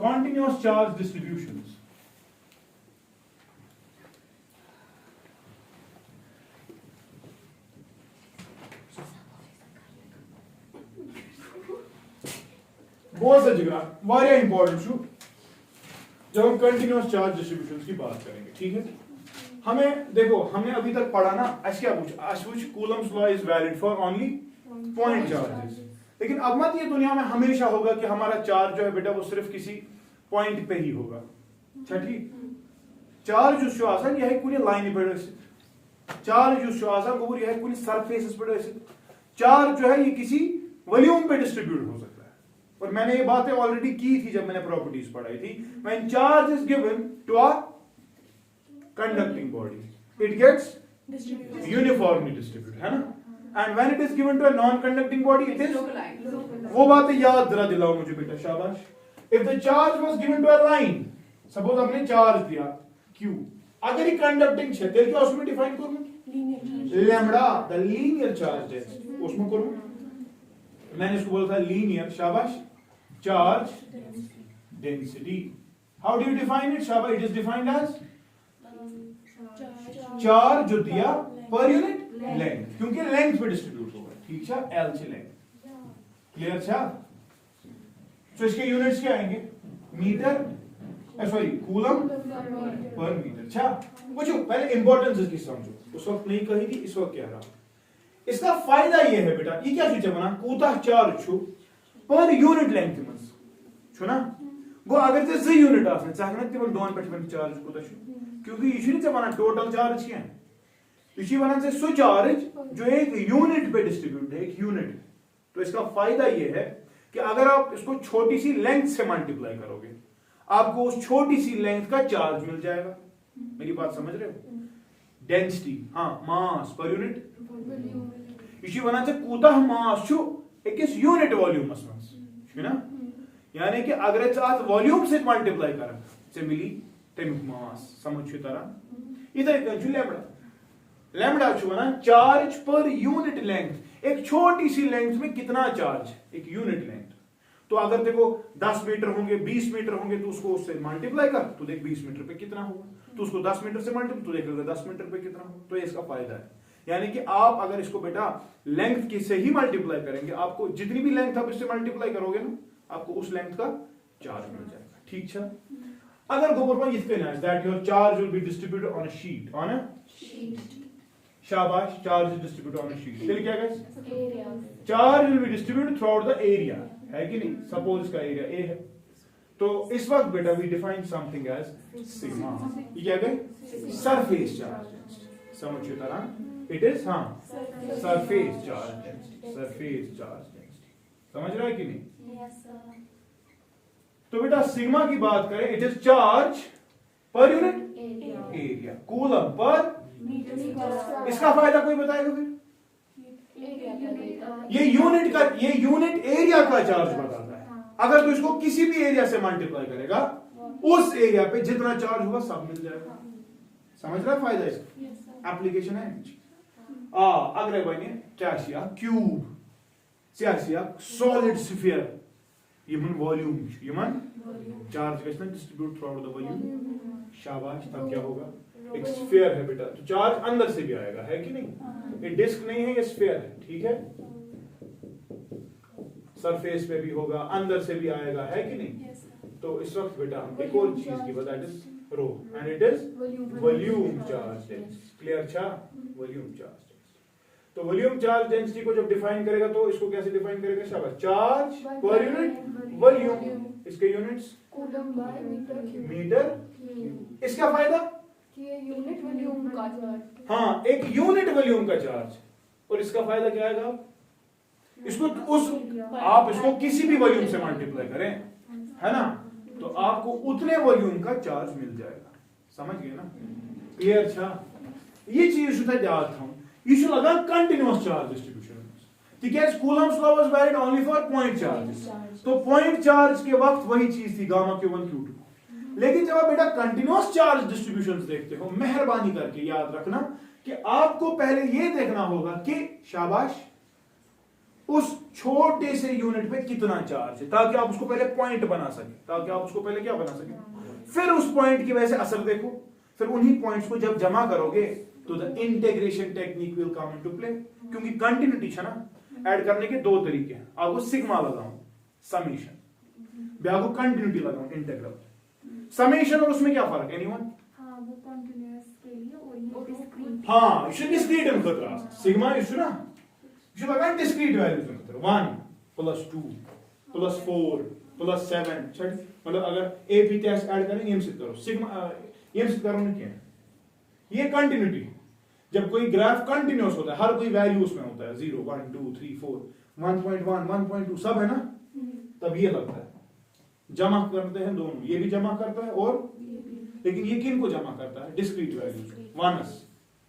continuous charge distributions. बहुत सा जिगरा वारिया इंपॉर्टेंट छू जब हम कंटिन्यूअस चार्ज डिस्ट्रीब्यूशन की बात करेंगे, ठीक है। हमें देखो, हमने अभी तक पढ़ा ना, आज क्या पूछा, Coulomb's law is valid for only point charges. लेकिन अब मत ये दुनिया में हमेशा होगा कि हमारा चार्ज जो है बेटा वो सिर्फ किसी पॉइंट पे ही होगा। अच्छा ठीक, चार्ज जो आसान यह कुछ लाइन पे चार्ज जो आसान वो यह कुछ सरफेस पे चार्ज जो है ये किसी वॉल्यूम पे डिस्ट्रीब्यूट हो सकता है। और मैंने ये बातें ऑलरेडी की थी जब मैंने प्रॉपर्टीज पढ़ाई थी। When charge is given to a conducting body it gets uniformly distributed, है ना। And when it is given to a non conducting body it is, वो बातें याद जरा दिलाओ मुझे बेटा, शाबाश। If the charge was given to a line, suppose हमने चार्ज दिया q, अगर ये कंडक्टिंग है तेल क्या उसमें डिफाइन करूं लैम्डा, द लीनियर चार्ज है उसमें करूं, मैंने इसको बोला था लीनियर, शाबाश, charge density. How do you define it, शाबाश, it is defined as charge जो दिया पर यूनिट लेंथ, क्योंकि लेंथ पे डिस्ट्रीब्यूट होगा, ठीक है, एल से लेंथ, क्लियर छा। तो इसके यूनिट्स क्या आएंगे, metre, sorry coulomb per metre. अच्छा पूछो, पहले इंपॉर्टेंस इसकी समझो, उस वक्त नहीं कही थी, इस वक्त कह रहा हूं। इसका फायदा ये है बेटा, ये क्या चीज है बना कूता चार्ज छु पर यूनिट लेंथ मंस छु ना, गो अगर ते 2 यूनिट आसन चाहना तिमन दोन पे चार्ज कूता छु, क्योंकि ये नहीं बना टोटल चार्ज क्या है, ये बना से सो चार्ज जो एक यूनिट पे डिस्ट्रीब्यूट है, एक यूनिट। तो इसका फायदा ये है कि अगर आप इसको छोटी सी लेंथ से मल्टीप्लाई करोगे आपको उस छोटी सी लेंथ का चार्ज मिल जाएगा। मेरी बात समझ रहे हो, डेंसिटी, हाँ, मास पर यूनिट, इसी वना से कूता मास छु एकस यूनिट वॉल्यूमस मंस है ना, यानी कि अगर चाहत वॉल्यूम से मल्टीप्लाई कर से मिली तमिक मास, समझ छु तरह। इधर छु लैम्डा, लैम्डा छु वना चार्ज पर यूनिट लेंथ, एक छोटी सी लेंथ में कितना चार्ज, एक यूनिट लेंथ। तो अगर देखो 10 मीटर होंगे, 20 मीटर होंगे, तो उसको उससे मल्टीप्लाई कर तो देख 20 मीटर पे कितना होगा, तो उसको 10 मीटर से मल्टीप्लाई तो देख 10 मीटर पे कितना होगा। तो ये इसका फायदा है, यानी कि आप अगर इसको बेटा लेंथ की से ही मल्टीप्लाई करेंगे, आपको जितनी भी लेंथ आप इससे मल्टीप्लाई करोगे ना, आपको उस लेंथ का चार्ज मिल जाएगा, ठीक है। अगर गोबर में इतना है that your charge will be distributed on a sheet, on a sheet, शाबाश, charge is distributed on a sheet, फिर क्या guys, charge will be distributed throughout the area, है कि नहीं। सपोज इसका एरिया ए है, तो इस वक्त बेटा we define something as sigma, ये क्या गए सरफेस चार्ज, समझिए तरह, इट इज, हाँ, सरफेस चार्ज, सरफेस चार्ज, समझ रहा है कि नहीं। Yes sir. तो बेटा सिग्मा की बात करें, it is charge per unit area, coulomb per metre. इसका फायदा कोई बताएगा फिर, ये यूनिट एरिया का चार्ज बताता है। अगर तो इसको किसी भी एरिया से मल्टीप्लाई करेगा, उस एरिया पे जितना चार्ज होगा सब मिल जाएगा, समझ रहा है फायदा इसका, एप्लीकेशन है। अगर बने क्या सिया क्यूब, क्या सिया सॉलिड स्फीयर, यमन वॉल्यूम, यमन चार्ज गए distribute throughout the volume, शाबाश, तब क्या होगा, एक स्फीयर है बेटा, तो चार्ज अंदर से भी आएगा, है कि नहीं, ये डिस्क नहीं है, ये स्फीयर है, ठीक है। सरफेस पे भी होगा, अंदर से भी आएगा, है कि नहीं। तो इस वक्त बेटा हम एक और चीज की बता, it is rho and it is volume charge density, clear छा, वॉल्यूम चार्ज। तो वॉल्यूम चार्ज डेंसिटी को जब डिफाइन करेगा तो इसको कैसे डिफाइन करेगा, शाबाश, चार्ज पर यूनिट वॉल्यूम, इसके यूनिट्स कूलम बाय मीटर। इसका फायदा यूनिट वॉल्यूम का चार्ज, हाँ, एक यूनिट वॉल्यूम का चार्ज। और इसका फायदा क्या आएगा, इसको आप इसको किसी भी वॉल्यूम से मल्टीप्लाई करें, है ना, तो आपको उतने वॉल्यूम का चार्ज मिल जाएगा, समझ गए ना, क्लियर छा। ये चीज याद था, ये लगा कंटिन्यूअस चार्ज डिस्ट्रीब्यूशन, तिकेज Coulomb's law was valid only for point charges. तो पॉइंट चार्ज के वक्त वही चीज थी गामा Q1 Q2। लेकिन जब आप बेटा कंटिन्यूअस चार्ज डिस्ट्रीब्यूशंस देखते हो, मेहरबानी करके याद रखना कि आपको पहले ये देखना होगा कि शाबाश उस छोटे से यूनिट पे कितना चार्ज है, ताकि आप उसको पहले पॉइंट बना सके, ताकि आप उसको पहले क्या बना सके, फिर उस पॉइंट की वजह से असर देखो, फिर उन्हीं पॉइंट्स को जब जमा करोगे तो the integration technique will come into play. क्योंकि कंटिन्यूटी है ना, ऐड करने के दो तरीके हैं, आपको सिग्मा लगाऊं समेशन, ब्यागो कंटिन्यूटी लगाऊं इंटीग्रल। समेशन और उसमें क्या फर्क है, एनीवन? हाँ वो कंटीन्यूअस के लिए और ये डिस्क्रीट। हाँ यह डिस्क्रीट इन खतर सिग्मा यह ना यह लगान डिस्क्रीट वैल्यूज इन खतर 1 + 2 + 4 + 7 छठ, मतलब अगर ए पी टेस्ट ऐड करें यम से करो सिग्मा यम से करो ना क्या, ये कंटिन्यूटी। जब कोई ग्राफ कंटिन्यूअस होता है, हर कोई वैल्यू उसमें होता है 0 1 2 3 4 1.1 1.2 सब है ना, तब ये लगता है जमा करते हैं दोनों, ये भी जमा करता है और लेकिन ये किन को जमा करता है, discrete values, 1s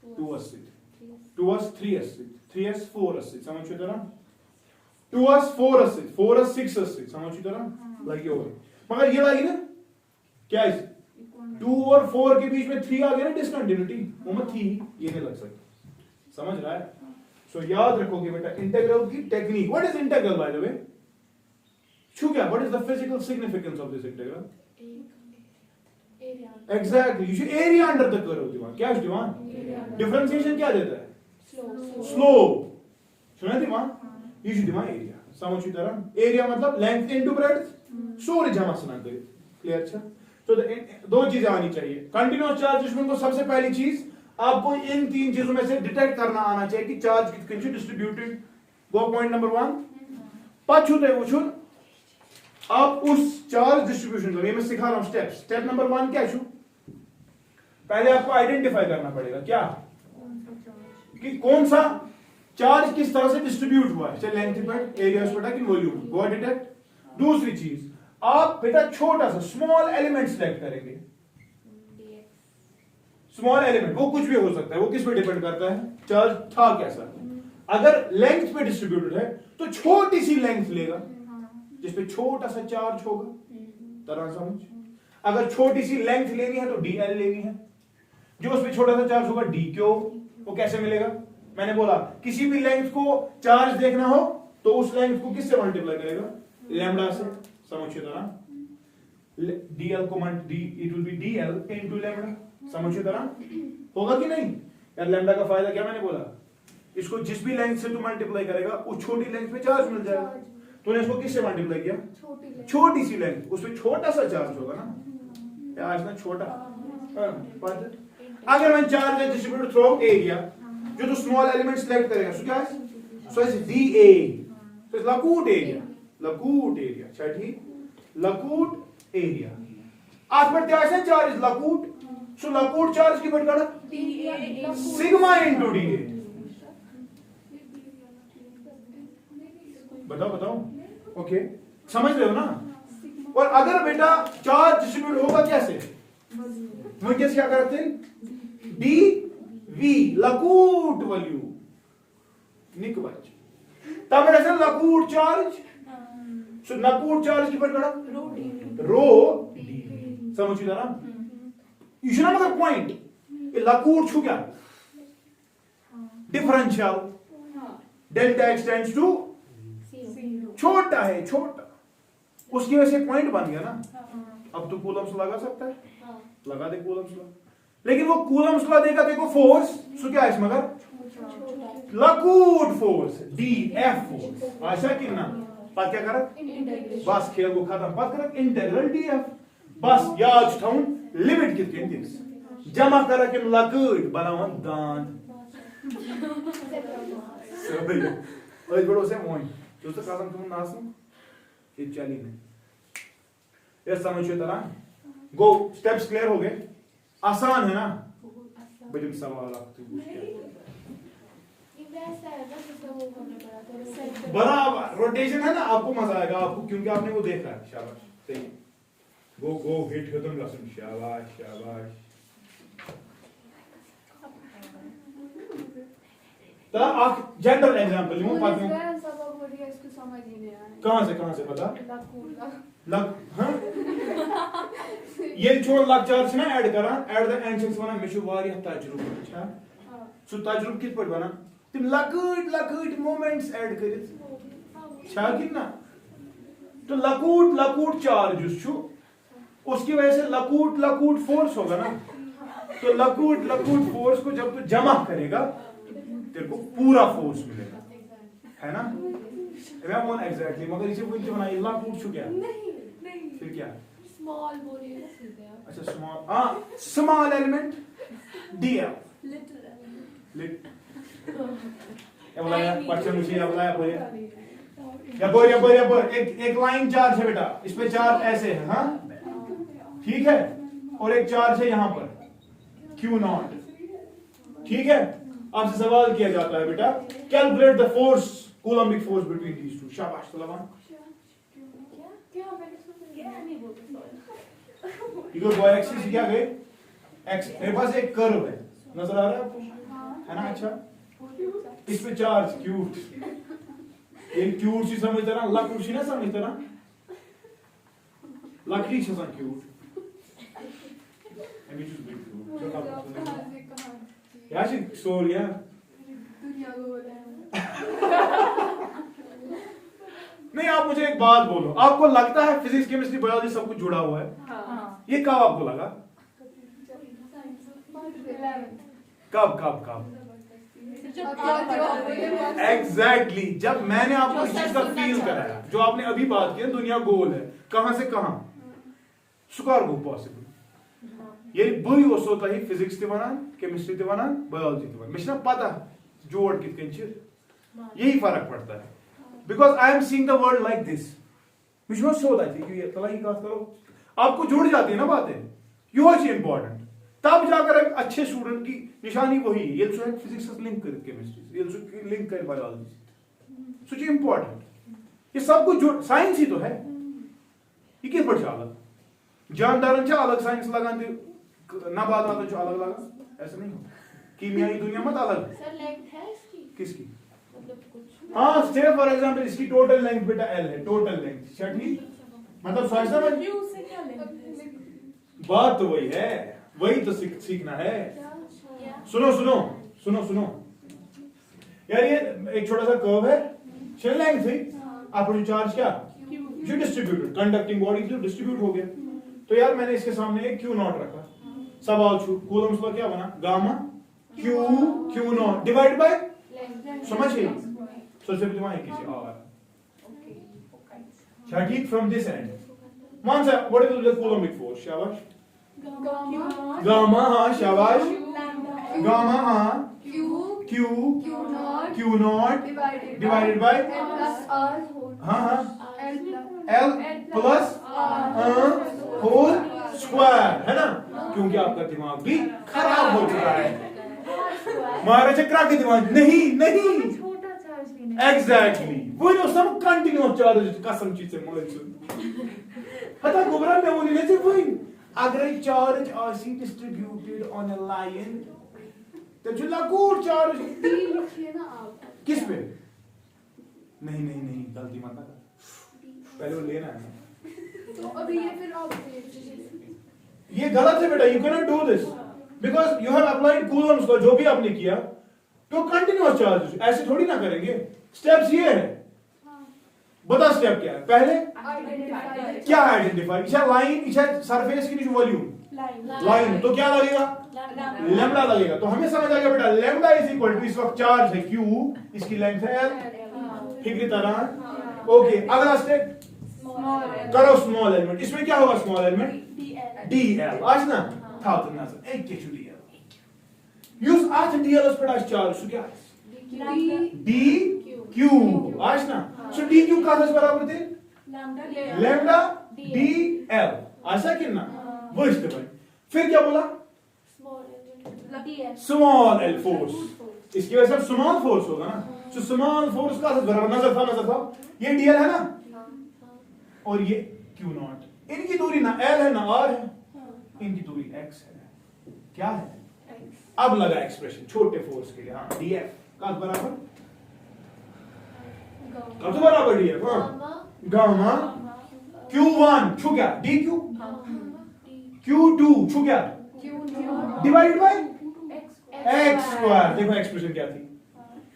2s 2s 3s 3s 4s समझो तरह 2s 4s 4s 6s समझो तरह लगी होगी, मगर ये लगी ना क्या है 2 और 4 के बीच में 3 आ गया ना डिसकंटिन्यूटी, वो मत थी ये नहीं लग सकता, समझ रहा है? सो याद रखोगे बेटा इंटीग्रल की technique. What is integral by the way? छू क्या, what is the physical significance of this integral? Exactly, you area under the curve दीवान, क्या है दीवान? डिफरेंशिएशन क्या देता है? स्लो, सुना दीवान? ये दीवान एरिया, समझ तरह एरिया मतलब लेंथ इनटू ब्रेड्थ, सोरे जमा सुना दे, क्लियर? अच्छा तो दो चीजें आनी चाहिए कंटिन्यूअस चार्ज डिस्ट्रीब्यूशन को। सबसे पहली चीज आपको इन तीन चीजों में से डिटेक्ट करना आना चाहिए कि चार्ज कितने डिस्ट्रीब्यूटेड, वो पॉइंट नंबर 1। पछुते वुचुन आप उस चार्ज डिस्ट्रीब्यूशन को, ये मैं सिखा रहा हूं स्टेप्स। स्टेप नंबर 1 क्या छू, पहले आपको आइडेंटिफाई करना पड़ेगा क्या कि कौन सा चार्ज किस तरह से डिस्ट्रीब्यूट हुआ है, चाहे लेंथ पर, एरिया पर कि वॉल्यूम, वो डिटेक्ट। दूसरी चीज आप बेटा छोटा सा स्मॉल एलिमेंट सिलेक्ट करेंगे, स्मॉल एलिमेंट वो कुछ भी हो सकता है, वो किस पे डिपेंड करता है, चार्ज था कैसा। अगर लेंथ पे डिस्ट्रीब्यूटेड है तो छोटी सी लेंथ लेगा जिसपे छोटा सा चार्ज होगा, तरह समझ। अगर छोटी सी लेंथ लेनी है तो dl लेनी है, जो उसपे छोटा सा चार्ज होगा dq, वो कैसे मिलेगा? मैंने बोला किसी भी लेंथ को चार्ज देखना हो तो उस लेंथ को किससे मल्टीप्लाई करेगा, लैम्डा से, समझिए तरह dl को it will be dl into lambda, समझिए तरह होगा कि नहीं यार? लैम्डा का फायदा क्या मैंने बोला, इसको जिस भी लेंथ से तू मल्टीप्लाई करेगा उस छोटी लेंथ पे चार्ज मिल जाएगा। तूने इसको किससे मल्टीप्लाई किया, छोटी सी लेंथ, उसमें छोटा सा चार्ज होगा ना यार, इसमें छोटा। अगर मैं चार्ज है डिस्ट्रीब्यूटेड थ्रू एरिया, जो तो स्मॉल एलिमेंट सिलेक्ट करेगा सो क्या है, सो इज dA, तो लकूट एरिया, लकूट एरिया, अच्छा ठीक, लकूट एरिया आज पर क्या है चार्ज लकूट, सो लकूट चार्ज की बढ़ गया सिग्मा इनटू dA। बताओ बताओ, ओके समझ रहे हो ना? और अगर बेटा चार्ज डिस्ट्रीब्यूट होगा कैसे, मुझे कैसे क्या करते हैं, dV लकूट वॉल्यूम निक बच, तब ऐसे लकूट चार्ज, सो लकूट चार्ज की बढ़ रो dV, समझिए ना? यू शुड नॉट पॉइंट, ये लकूट छू क्या differential delta x tends to, छोटा है छोटा, उसकी वजह से पॉइंट बन गया ना। अब तो कूलम्स लगा सकता है, लगा दे कूलम्स लगा, लेकिन वो कूलम्स लगा देगा देखो फोर्स, सो क्या है मगर लकूट फोर्स dF फोर्स, ऐसा कि ना पा क्या कर बस खेल को खत्म पा कर इंटीग्रल dF, बस याद था लिमिट कितने दिस जमा कर के लकूट बनाओ दांत सब बड़ो से मोइन दोस्तों कदम तुम नासम ये चली नहीं, ये समझिए तरह गो स्टेप्स क्लियर हो गए, आसान है ना? बड़ी सवाल बराबर रोटेशन है ना, आपको मजा आएगा आपको, क्योंकि आपने वो देखा है। शाबाश, सही, गो गो हिट तुम लसन, शाबाश शाबाश। तो आप जनरल एग्जांपल लूं पाती हूं, कहां से पता लग, हाँ ये छोड़ लग चार्ज ना ऐड करा, ऐड द एंशंस बना मेशु वारिया तजुर्बा, अच्छा सो तजुर्बा कित पर बना तुम लकट मोमेंट्स ऐड करित, छा कितना तो लकूट चार्ज उसकी वजह से लकूट फोर्स होगा ना। तो लकूट फोर्स को जब तू जमा करेगा तेरे को पूरा फोर्स मिलेगा, है ना। एग्जैक्टली मगर इसे बोलते बना लकूट छू क्या नहीं फिर क्या स्मॉल बोलिए ना सीधे आप। अच्छा स्मॉल एलिमेंट डीएल लिट ये बोला यार क्वेश्चन मुझे ये बोला या बोल एक लाइन चार्ज है बेटा, इस पे चार्ज ऐसे है, हाँ ठीक है, और एक चार्ज है यहां पर Q0, ठीक है। आपसे सवाल किया जाता है बेटा calculate the force coulombic force between these two. शाबाश तलवान क्या मैंने सुना नहीं बोलते इधर y एक्सिस क्या गए x, मेरे पास एक कर्व है नजर आ रहा है आपको, है ना। अच्छा इस पे चार्ज क्यूट, ये क्यूट सी समझते ना, लकूट सी ना समझते ना, लकड़ी छसन क्यूट अभी चुप यार सी स्टोरी है दुनिया को बोला नहीं। आप मुझे एक बात बोलो, आपको लगता है फिजिक्स केमिस्ट्री बायोलॉजी सब कुछ जुड़ा हुआ है? हाँ। ये कब आपको लगा? कब एग्जैक्टली जब मैंने आपको इस चीज का फील कराया, जो आपने अभी बात की दुनिया गोल है, कहां से कहां सुकार गो पॉसिबल। ये बई ओसोता ही फिजिक्स ते वनान, केमिस्ट्री ते वनान, बायोलॉजी ते वनान, मुझे ना पता जोड़ कितकन यही फर्क पड़ता है। Because I am seeing the world like this, मुझे सोचा थी कि तला ही बात करो, आपको जुड़ जाती है ना बातें, यू आर इंपॉर्टेंट। तब जाकर एक अच्छे स्टूडेंट की निशानी वही ये फिजिक्स लिंक कर केमिस्ट्री, ये लिंक कर बायोलॉजी, सो इंपॉर्टेंट। ये सब कुछ जुड़, साइंस ही तो है, ये किस पर अलग जानदारन अलग साइंस लगान नबात अलग लगा, ऐसा नहीं हो। कीमियाई दुनिया मत अलग सर लेंथ है इसकी किसकी, मतलब कुछ हाँ से फॉर एग्जांपल इसकी टोटल लेंथ बेटा L है, टोटल लेंथ ठीक, मतलब समझना मैं से क्या लेंथ बात तो वही है, वही तो सीखना है। सुनो यार, ये एक छोटा सा कर्व है, शेल लेंथ थी, आपको चार्ज क्या जो डिस्ट्रीब्यूटेड कंडक्टिंग बॉडी जो डिस्ट्रीब्यूट हो गया। तो यार मैंने इसके सामने एक Q0 रखा, सवाल छू कूलम्स का क्या बना गामा Q0 डिवाइड बाय समझिए सबसे पहले किसी और ठीक फ्रॉम दिस एंड वन सा what is the Coulombic force, शाबाश गामा, हाँ शाबाश गामा, हाँ Q0 डिवाइडेड बाय हाँ L प्लस होल स्क्वायर, है ना। क्योंकि आपका दिमाग भी खराब हो चुका है, महाराज चक्रा के दिमाग नहीं छोटा चार्ज लेने एग्जैक्टली वही जो सब कंटिन्यूअस चार्ज कसम चीज से मोल पता गुबरा में वो नहीं से वही अगर चार्ज आसी डिस्ट्रीब्यूटेड ऑन अ लाइन तो जो लकूट चार्ज लिखिए ना आप किस पे नहीं गलती मत कर, पहले वो लेना है। तो अभी ये फिर आप ये गलत है बेटा, you can not do this because you have applied Coulomb's का जो भी आपने किया तो कंटिन्यूअस चार्ज, ऐसे थोड़ी ना करेंगे। स्टेप्स ये है, बता स्टेप क्या है पहले आइडेंटिफाई क्या आइडेंटिफाई, इसे लाइन इसे सरफेस की वॉल्यूम लाइन, तो क्या लगेगा लैम्डा लगेगा। तो हमें समझ आ गया बेटा लैम्डा इज इक्वल टू इस वक्त चार्ज है Q, इसकी लेंथ है L, ठीक है तरह ओके। अगला स्टेप करो स्मॉल एलिमेंट, इसमें क्या होगा स्मॉल एलिमेंट DL आज ना था तो नजर एक के DL यूज आज DL उस पर आज चार्ज सो क्या DQ आज ना सो DQ का बराबर थे लैम्डा DL ऐसा कितना वो इस्तेमाल। फिर क्या बोला स्मॉल L फोर्स, इसकी वजह से स्मॉल फोर्स होगा ना, तो स्मॉल फोर्स का बराबर नजर था ये DL है ना और ये Q0, इनकी दूरी ना L है ना R है, इनकी दूरी X है, क्या है अब लगा एक्सप्रेशन छोटे फोर्स के लिए, हाँ DF का बराबर कब बराबर DF गामा Q1 छू गया DQ Q2 छू गया डिवाइड बाय x स्क्वायर। देखो एक्सप्रेशन क्या थी,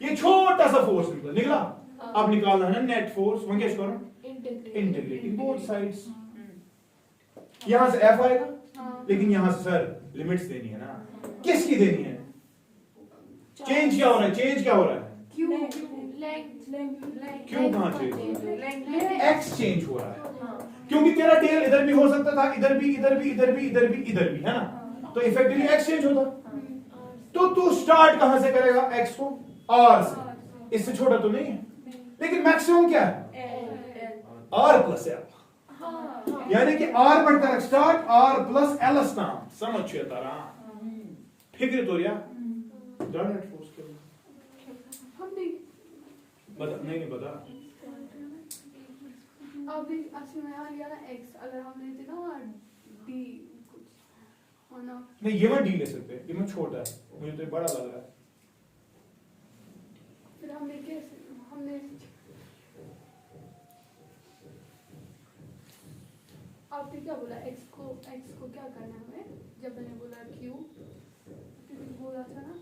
ये छोटा सा फोर्स निकला अब निकालना है ना नेट फोर्स, वहां क्या करो, इंटीग्रेटिंग बोथ साइड्स। यहां से एफ आएगा, लेकिन यहां से सर लिमिट्स देनी है ना, किसकी देनी है? चेंज क्या हो रहा है, चेंज क्या हो रहा है? क्यू क्यों कहां चेंज? एक्स चेंज हो रहा है, क्योंकि तेरा टेल इधर भी हो सकता था, इधर भी, इधर भी, इधर भी, इधर भी, इधर भी, है ना, तो इफेक्टिवली एक्स चेंज होता। तो तू स्टार्ट कहां से करेगा? एक्स को आर से, इससे छोटा तो नहीं है, लेकिन मैक्सिमम क्या है? आर प्लस एल, यानी कि आर बढ़कर start, r plus l start, समझिए तारा फिक्र तो या नेट फोर्स के हम नहीं बता, नहीं बता, अभी असली में यहाँ लिया ना x, अगर हम लेते ना वहाँ d कुछ होना, नहीं ये मैं डी ले सकते, ये मैं छोटा है, मुझे तो ये बड़ा लग रहा है। फिर हमने कैसे, हमने आपने क्या बोला x को क्या करना है हमें, जब मैंने बोला q, फिर बोला था ना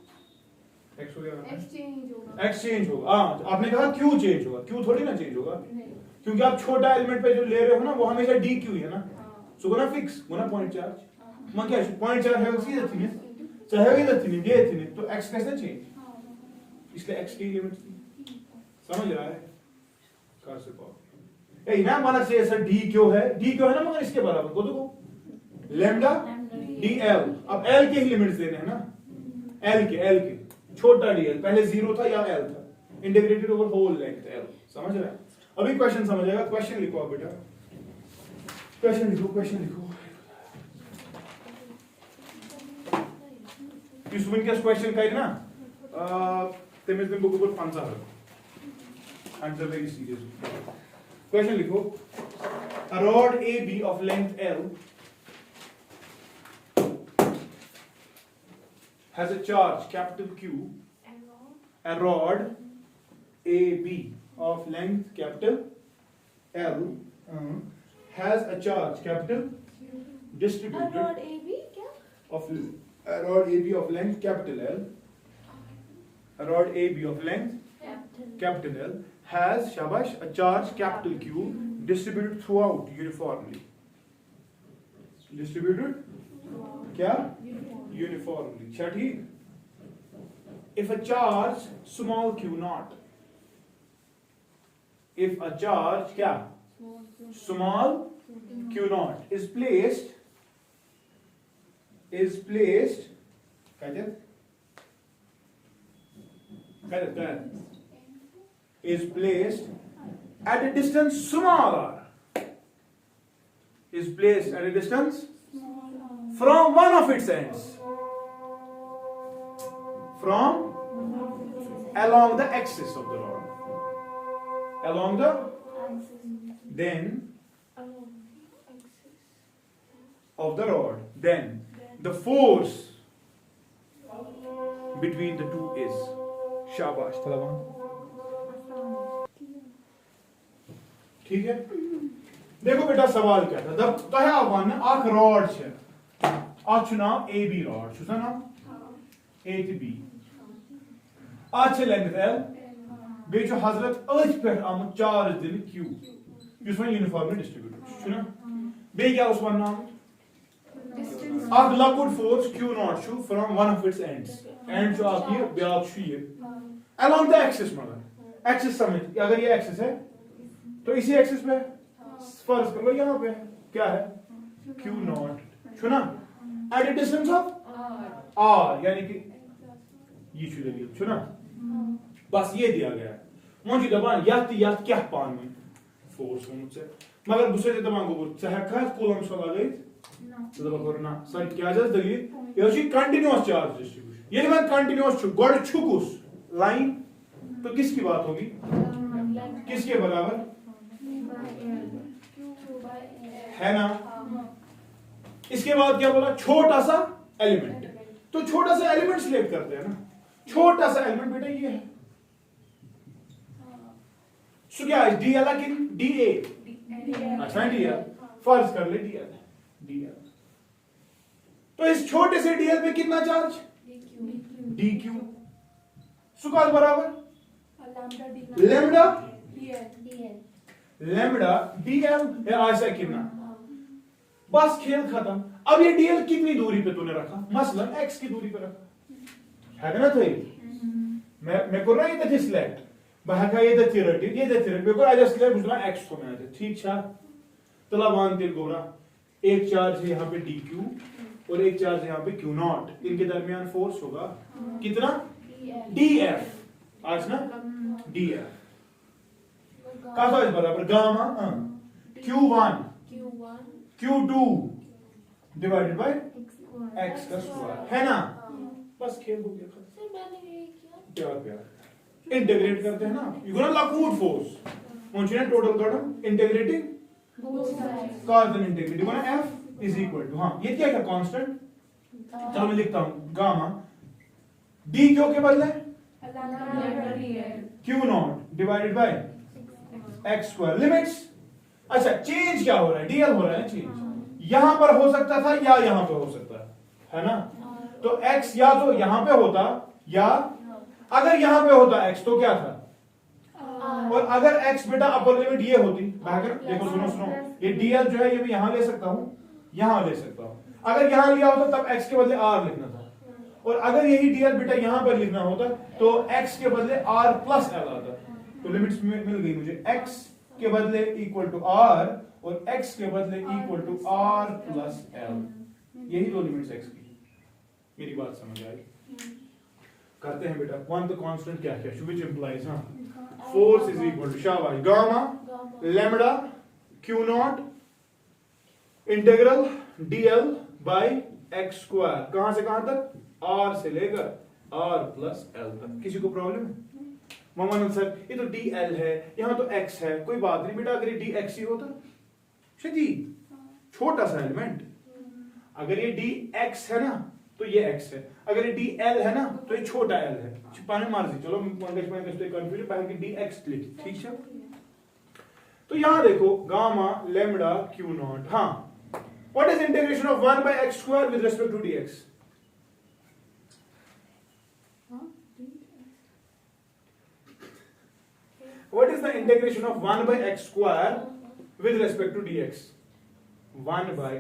एक्स हो गया, एक्सचेंज होगा, एक्सचेंज होगा। हाँ, आपने कहा क्यू चेंज होगा, क्यू थोड़ी ना चेंज होगा, नहीं, क्योंकि आप छोटा एलिमेंट पे जो ले रहे हो ना, वो हमेशा डी क्यू है ना, सो गुना फिक्स, गुना पॉइंट चार्ज, मैं क्या पॉइंट चार्ज है उसकी देती है, चाहे ये देती नहीं, ये देती नहीं, तो एक्स कैसे चेंज, इसलिए एक्स की लिमिट थी, समझ रहा है? कर से पाओ ए ना माना से सर डी क्यू है, डी क्यू है ना, मगर इसके बराबर को देखो लैम्डा डी एल, अब एल के ही लिमिट्स देने हैं ना, एल के छोटा डी एल, पहले 0 था या एल था, integrated over whole length l, समझ रहे हैं? अभी क्वेश्चन समझेगा, क्वेश्चन लिखो आप बेटा, क्वेश्चन लिखो, क्वेश्चन लिखो। इस विनकेस क्वेश्चन का ना तेमिस दिन बुक पर 5 आंसर वेरी सीरियस। क्वेश्चन लिखो, a rod AB of length L has a charge capital Q, a rod AB of length capital L has a charge capital distributed of a rod AB of length capital L, a rod AB of length capital L has shabash a charge capital Q distributed throughout uniformly, distributed क्या uniformly, अच्छा ठीक। if a charge small q naught, if a charge क्या small q naught is placed is placed at a distance small r, is placed at a distance from one of its ends, from along the axis of the rod, along the, then of the rod, then the force between the two is shabash Talaban, ठीक है। देखो बेटा सवाल क्या था, जब तह one अख रॉड छे, अछ नाम ए बी रॉड छुस ना नाम ए टू बी, अछ लेंथ एल, बे छु हजरत अथ पे आम चार्ज दिन Q, use one uniformly distributed छु ना, बे क्या उस वन नाम अख लकुड फोर्स क्यू नॉट छु from one of its ends, and जो आप ये ब्याक छु ये अलोंग द एक्सिस, मगर एक्सिस समझ, अगर ये एक्सिस है तो इसी एक्सिस पे फर्ज कर लो, यहाँ पे क्या है क्यू नॉट छु ना, at a distance of r, यानी कि ये छु दलील छु ना, बस ये दिया गया है मुझे दबान यात क्या पान में फोर्स मुझसे, मगर दूसरे से दबान को चाहे का कूलम सो लगे तो दबा करो ना सर क्या जस दलील ये छु कंटीन्यूअस चार्ज डिस्ट्रीब्यूशन, ये मैं कंटीन्यूअस छु गॉड छुकुस लाइन, तो किसकी बात होगी, किसके बराबर है ना। इसके बाद क्या बोला, छोटा सा एलिमेंट, तो छोटा सा एलिमेंट सिलेक्ट करते हैं ना, छोटा सा एलिमेंट बेटा ये है, सो क्या है डीएल कि डीए, अच्छा डीएल फर्ज कर ले डीएल, तो इस छोटे से डीएल पे कितना चार्ज डी क्यू, सुकाल बराबर लेमडा DL लेमडा डीएल ऐसा कितना, बस खेल खत्म। अब ये डीएल कितनी दूरी पे तूने रखा, मसलन एक्स की दूरी पे रखा है ना। तो मैं कर रहा ये सिलेक्ट बहका ये रटित मे को आज सिलेक्ट बुझा एक्स को मैं ठीक छा तला वन तेल गोरा एक चार्ज है यहाँ पे डी क्यू और एक चार्ज है यहाँ पे क्यू नॉट, इनके दरमियान फोर्स होगा कितना डी एफ आज ना डी एफ का बराबर gamma Q1 Q2 divided by x का स्क्वायर है ना। बस खेल हो गया खत्म। सर मैंने ये किया प्यार प्यार इंटीग्रेट करते हैं ना, यू गोना लकूट फोर्स मुझे टोटल कर integrating carbon integrate you gonna f is equal to, हां ये क्या है कांस्टेंट, चलो मैं लिखता हूं गामा d क्यों के बदले q not divided by x square limits. अच्छा चेंज क्या हो रहा है, डीएल हो रहा है चेंज, यहां पर हो सकता था या यहां पे हो सकता है ना। तो x या तो यहां पे होता या अगर यहां पे होता x तो क्या था, और अगर x बेटा अपर लिमिट ये होती देखो सुनो सुनो ये dl जो है ये मैं यहां ले सकता हूं यहां ले सकता हूं, अगर यहां लिया होता तब x के बदले r लिखना था, और अगर यही dl बेटा यहां पर लिखना होता तो x के बदले r प्लस l आता। तो लिमिट्स मिल गई मुझे, x के बदले इक्वल टू r और x के बदले equal to r plus l, यही दो लिमिट्स x की। मेरी बात समझ आई, करते हैं बेटा वन द कांस्टेंट क्या क्या व्हिच इंप्लाइज हां फोर्स इज इक्वल टू शाबाश gamma lambda q not integral dl by x square, कहां से कहां तक, r से लेकर r प्लस l तक। किसी को प्रॉब्लम है मोहम्मद सर ये तो dl है यहां तो x है, कोई बात नहीं बेटा, अगर ये dx ही होता जी छोटा सा एलिमेंट, अगर ये dx है ना तो ये x है, अगर ये dl है ना तो ये छोटा l है, छिपाने मर्जी। चलो मंगेश में कंफ्यूजन पहले कि dx लिख ठीक है। तो यहां देखो गामा लैम्डा q नॉट, हां what is integration of 1 by x square with respect to dx, what is the integration of 1 by x square with respect to dx, 1 by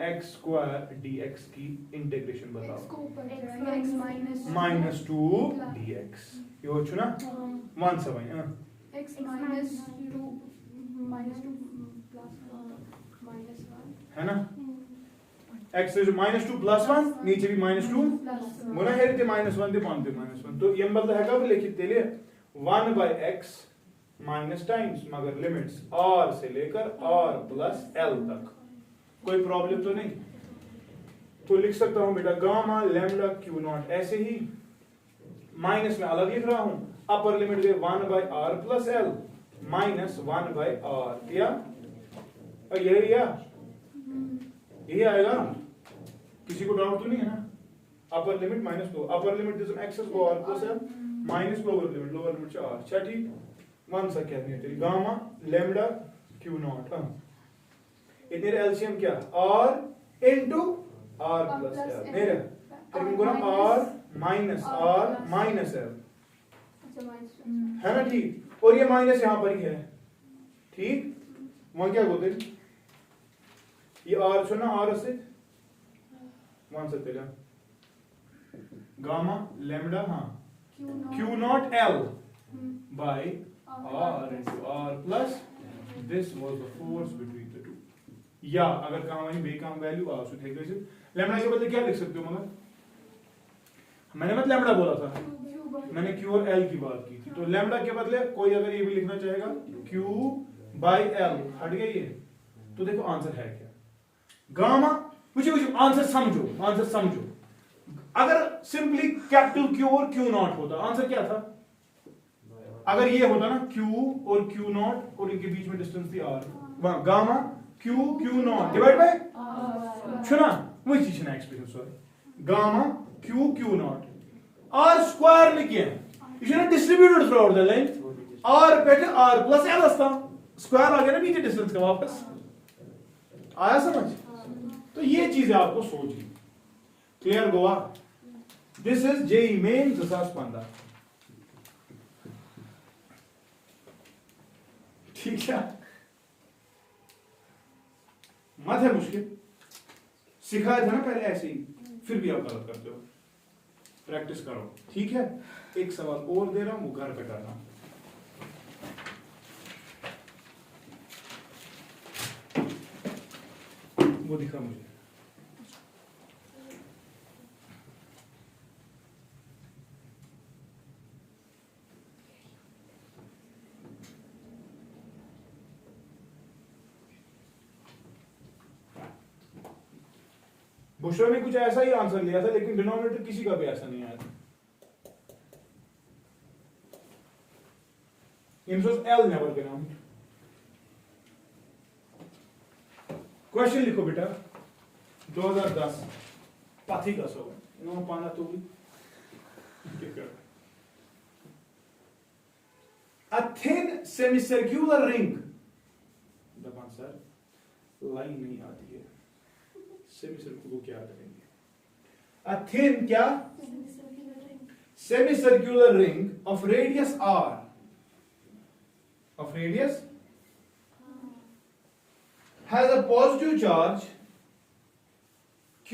x square dx की integration बताओ, x को ऊपर x minus 2 dx ये हो चुना 1 से भाई x minus 2 plus minus 1 है ना, x is minus 2 plus 1 नीचे भी minus 2 मोना है ते minus 1 ते पांते minus 1, तो ये मतलब है कब लिखित तेले 1 by x माइनस टाइम्स मगर लिमिट्स r से लेकर r प्लस l तक, कोई प्रॉब्लम तो नहीं। तो लिख सकता हूं बेटा गामा लैम्डा q नॉट ऐसे ही, माइनस में अलग लिख रहा हूं, upper limit they 1 by r plus l minus 1 by r, या यही आएगा, किसी को डाउट तो नहीं है ना। अपर लिमिट माइनस दो, अपर लिमिट दिस x को r plus l minus lower limit से r, अच्छा ठीक वन सा कहते हैं तेरी गामा लैम्डा q नॉट, ये तेरे एलसीएम क्या r into r plus l मेरे फिर इनको ना r minus r minus l है ना ठीक, और ये माइनस यहां पर ही है ठीक, वहां क्या होते ये r सुना r से वन से तेरा गामा लैम्डा हां q not l by r into r plus this was the force between the two, या अगर काम वही बेकाम वैल्यू आ उसको ठीक है। लैम्डा के बदले क्या लिख सकते हो, मगर मैंने मत लैम्डा बोला था, मैंने q और l की बात की थी, तो लैम्डा के बदले कोई अगर ये भी लिखना चाहेगा q by l, हट गया ये, तो देखो आंसर है क्या, गामा मुझे आंसर समझो, अगर सिंपली कैपिटल Q और Q नॉट होता आंसर क्या था, अगर ये होता ना Q और Q नॉट और इनके बीच में डिस्टेंस थी R, वहां gamma Q not divide by सुना वही चीज ना expression, sorry gamma Q not R square में किया इज ना distributed throughout the length, R बेटे R प्लस L असता स्क्वायर आ गया ना नीचे डिस्टेंस का, वापस आया समझ। तो ये चीजें आपको सोचनी, क्लियर गोवा, दिस इज जेई मेन 2015। ठीक है, मत है मुश्किल, सिखाया था ना पहले ऐसे ही, फिर भी आप गलत करते हो। प्रैक्टिस करो, ठीक है। एक सवाल और दे रहा हूं, वो घर पे करना। वो दिखा मुझे। बुशरा ने कुछ ऐसा ही आंसर लिया था, लेकिन डिनोमिनेटर किसी का भी ऐसा नहीं आया था। L never belonged. क्वेश्चन लिखो बेटा, 2010 पाथी का सो इन्होंने पाना तो भी a thin semicircular ring, दबान सर लाइन नहीं आती है, सेमीसर्कुलर को क्या करेंगे? a thin क्या? semicircular ring of radius r, of radius has a positive charge q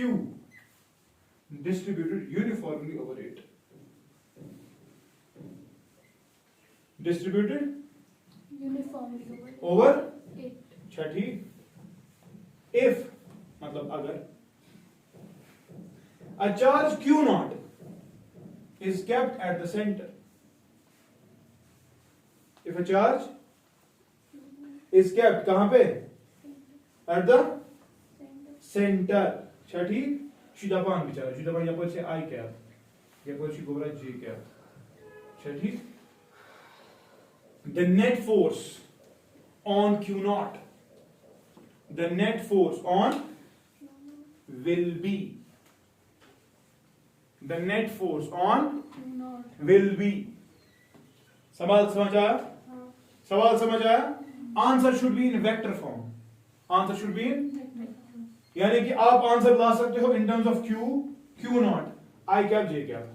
distributed uniformly over it. Distributed uniformly over it. छठी, if मतलब अगर a charge q naught is kept at the center, if a charge is kept कहां पे? At the center. छठी शुदापान बिचारा, शुदापान यहाँ पर से I cap, यहाँ पर से गोबरा J cap. Chhathi the net force on q naught, the net force on will be, the net force on not. will be। सवाल समझ आया? सवाल समझ आया? Answer should be in vector form, answer should be in, यानी कि आप answer ला सकते हो in terms of q not, I cap J cap,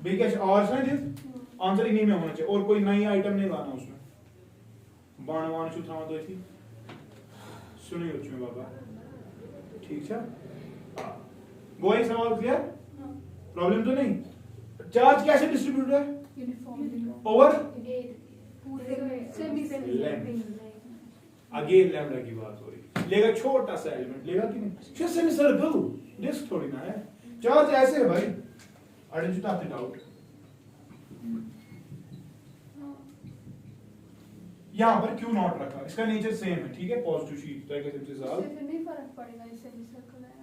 बी कैश और दिस आंसर इन्हीं में होना चाहिए, और कोई नई आइटम नहीं लाना उसमें। बाण वाण छु था दो थी सुनी उच में बाबा, ठीक है। गोई सवाल क्लियर? प्रॉब्लम तो नहीं? चार्ज कैसे डिस्ट्रीब्यूट है? Uniformly over semi again lambda की बात हो रही, लेगा छोटा सा एलिमेंट लेगा कि नहीं, फिर सेमी सर्कल डिस्क थोड़ी ना है, चार्ज ऐसे है भाई, अड़े जुटाते डाउट। यहाँ पर क्यू नॉट रखा, इसका नेचर सेम है, ठीक है, पॉजिटिव शीट तरीके से सवाल। फिर नहीं फर्क पड़ेगा इस सेमी सर्कल है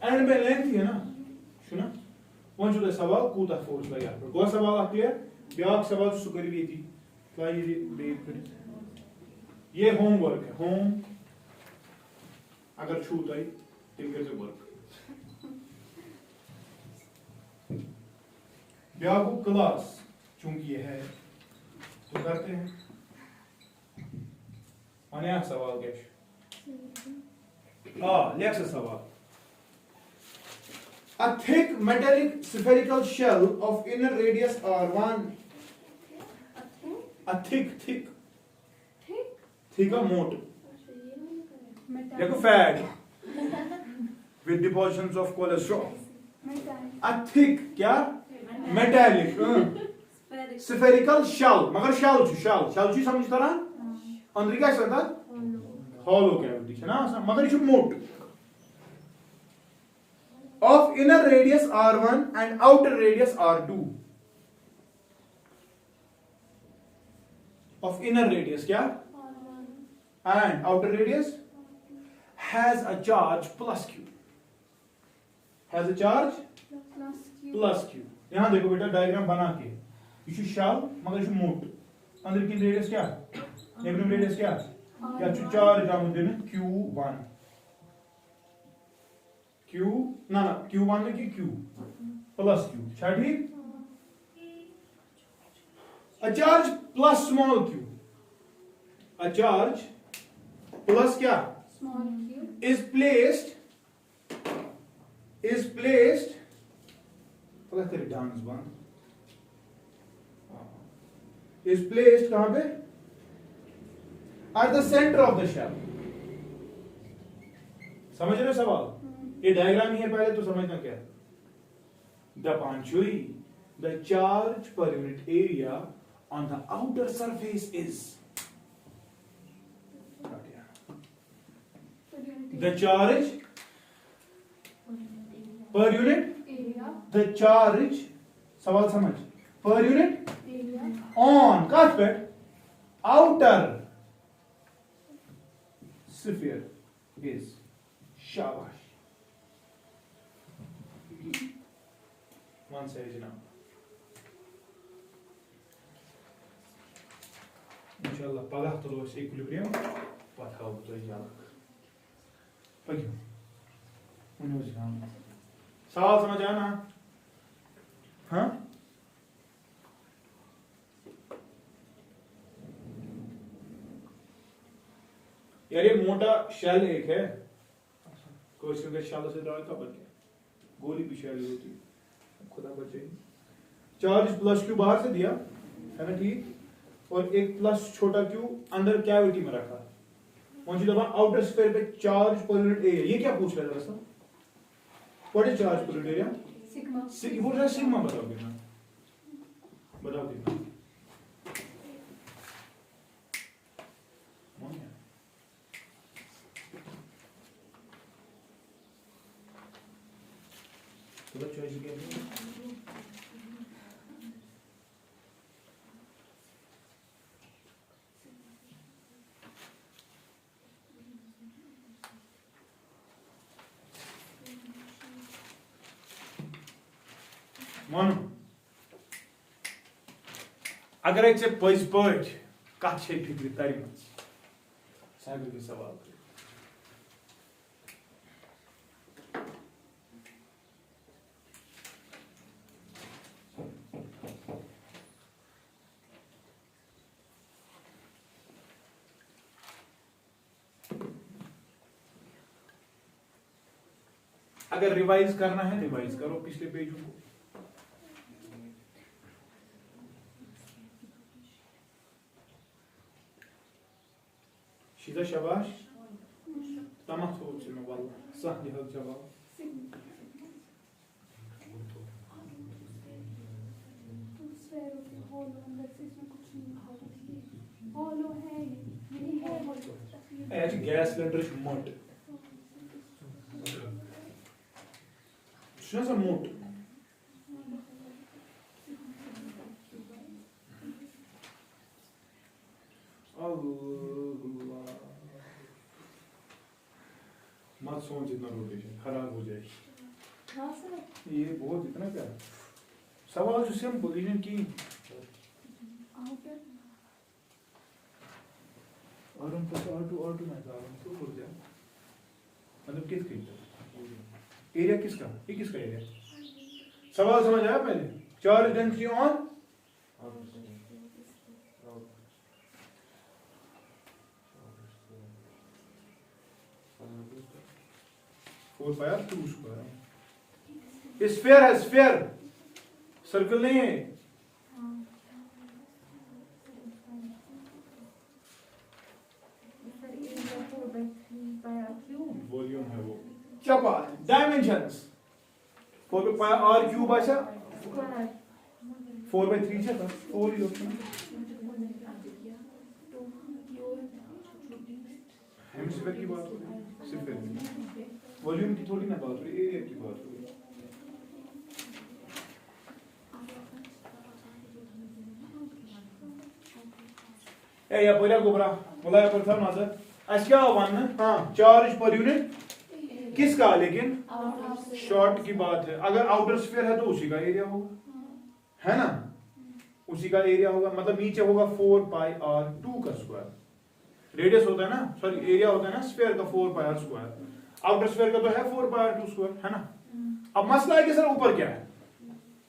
एंड में लेंथ है ना, सुना वन जो सवाल कूता फोर्स लगा पर गो सवाल क्लियर, ब्याक सवाल सुकर भी थी क्या ये बेट कर, ये होमवर्क है, होम अगर छूट आई तिल कर से वर्क ब्याक क्लास, चूंकि ये है तो करते हैं। नया सवाल कैश, नेक्स्ट सवाल। A thick metallic spherical shell of inner radius r1, a thick thick मोट, देखो fat with depositions of cholesterol, a thick क्या? metallic spherical shell, मगर shell चीज समझ तरह अंदर क्या है? hollow cavity है ना, मगर ये मोट, of inner radius r1 and outer radius r2, of inner radius क्या? and outer radius has a charge plus q, has a charge plus q। यहां देखो बेटा डायग्राम बना के, ये शैल मगर ये मोट, अंदर की रेडियस क्या? नेगेटिव रेडियस क्या? क्या चार्ज जाम देने q1, q ना q1 में q plus q, ठीक? a charge plus small q, a charge plus क्या? स्मॉल क्यू is placed पता तेरी डांस बंद, is placed कहां पे? At the center of the shell. समझ रहे हो सवाल? ये डायग्राम ही है, पहले तो समझना क्या है. The Panchui, the charge per unit area on the outer surface is. The charge per unit, area the charge, सवाल समझ, per unit एरिया on कहाँ पे? Outer sphere is. शाबाश. One side now. इंशाल्लाह पगह तुलो अस इक्विलिब्रियम पत हाव तो यालक. पगियो. उन्हें उस सवाल समझ आया ना? हाँ? यार ये मोटा शेल एक है, क्वेश्चन के शेल से ड्रा का बच गोली भी शेल होती है, खुदा बचे. चार्ज प्लस क्यू बाहर से दिया है ना, ठीक, और एक प्लस छोटा क्यू अंदर कैविटी में रखा. मुझे दबा आउटर स्फीयर पे चार्ज पर यूनिट एरिया. ये क्या पूछ रहा है दोस्तों? What is charge per unit area? Sigma. बोल रहा है सिग्मा. बताओ कितना, बताओ कितना. तो चॉइस क्या है? मानो अगर एक से पज पज कत फिक्र तरी मह सवाल. अगर रिवाइज करना है रिवाइज करो पिछले पेजों को. शिदा शाबाश. तमाम सोच में वाला सही है जवाब. ऐसे गैस सिलेंडर मोट सुना सा मोट मत सोच इतना रोटेशन खराब हो जाएगी. हाँ सर. ये बहुत इतना क्या सवाल जो हम पोजीशन की और हम तो ऑटो ना जा रहे तो बोल जाए मतलब किसकी एरिया किसका, ये किसका एरिया. सवाल समझ आया पहले? Charge density on four pi r two square. Sphere है, स्फीयर सर्कल नहीं है. वॉल्यूम है वो. क्या बात है. डायमेंशंस 4 पाई आर क्यूब आशा 4/3 है. 4 ही ऑप्शन हेमिस्फीयर की बात हो रही है, सिर्फ वॉल्यूम की थोड़ी ना बात हो रही, एरिया की बात हो रही. ए या पहिला गोबरा बोला या पर था माजर आज क्या वन हां चार्ज पर यूनिट किसका, लेकिन शॉर्ट की बात है. अगर आउटर स्फीयर है तो उसी का एरिया होगा, है ना, उसी का एरिया होगा. मतलब नीचे होगा 4 पाई आर 2 का स्क्वायर. रेडियस होता है ना, सॉरी एरिया होता है ना स्फीयर का 4 pi are square. Outer sphere का तो है 4 पाई आर 2 स्क्वायर, है ना. अब मसला है कि सर ऊपर क्या है,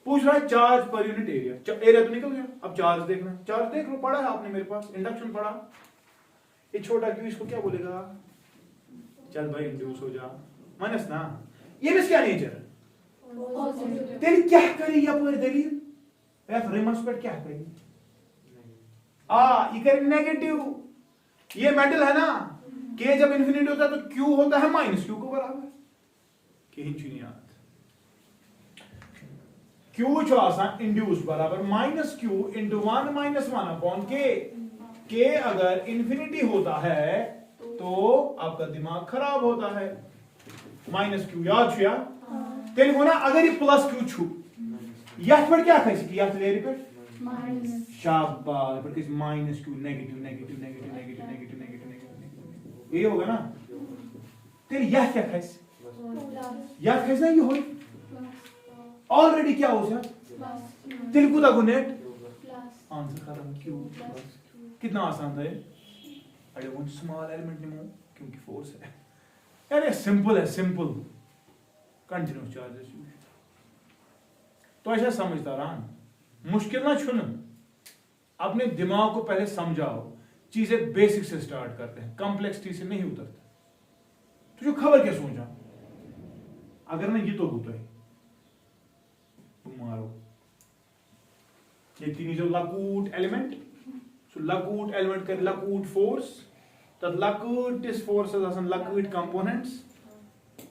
पूछ रहा है charge per unit area. Area तो निकल गया, अब चार्ज देखना. चार्ज देख लो, पढ़ा है आपने मेरे पास, इंडक्शन पढ़ा. ये छोटा क्यू इसको क्या बोलेगा, चल भाई इंड्यूस हो जा माइनस ना. ये भी क्या नेचर तेरी क्या करी या पर दलील एफ रिमस पर क्या करी ये करे नेगेटिव, ये मेटल है ना, के जब इन्फिनिटी होता है तो क्यू होता है माइनस क्यू को बराबर, कहीं नहीं आता। क्यू जो आसान इंड्यूस बराबर minus Q into 1 minus 1 upon के अगर इन्फिनिटी होता है तो आपका दिमाग खराब होता है। माइनस क्यू याद छुया तेल होना, अगर ये प्लस क्यू छु यथ पर क्या खस कि यथ लेयर पर माइनस शाबाश पर किस minus Q negative negative negative negative negative negative negative, ये होगा ना, तेल यथ क्या खस, यथ खस ना, ये हो ऑलरेडी क्या हो गया, तेल को लागू नेट आंसर खत्म, क्यू कितना आसान था ये। आई वांट स्मॉल एलिमेंट निमो क्योंकि फोर्स है, अरे सिंपल है, सिंपल कंटिन्यूस चार्ज डिस्ट्रीब्यूशन। तो ऐसा समझदार मुश्किल ना छुन, अपने दिमाग को पहले समझाओ, चीजें बेसिक से स्टार्ट करते हैं, कॉम्प्लेक्सिटी से नहीं उतरते। तुझे खबर क्या सोचा, अगर ना ये तो होता है तुम मारो ये तीन जो लकूट एलिमेंट, सो लकूट एलिमेंट कर लकूट फोर्स, तब लकूट इस फोर्स आसन लकूट कंपोनेंट्स,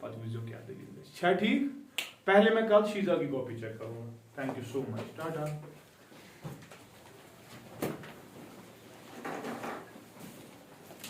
पता मुझे क्या दलील है। अच्छा ठीक, पहले मैं कल शीजा की कॉपी चेक करूंगा। Thank you so much, Tata.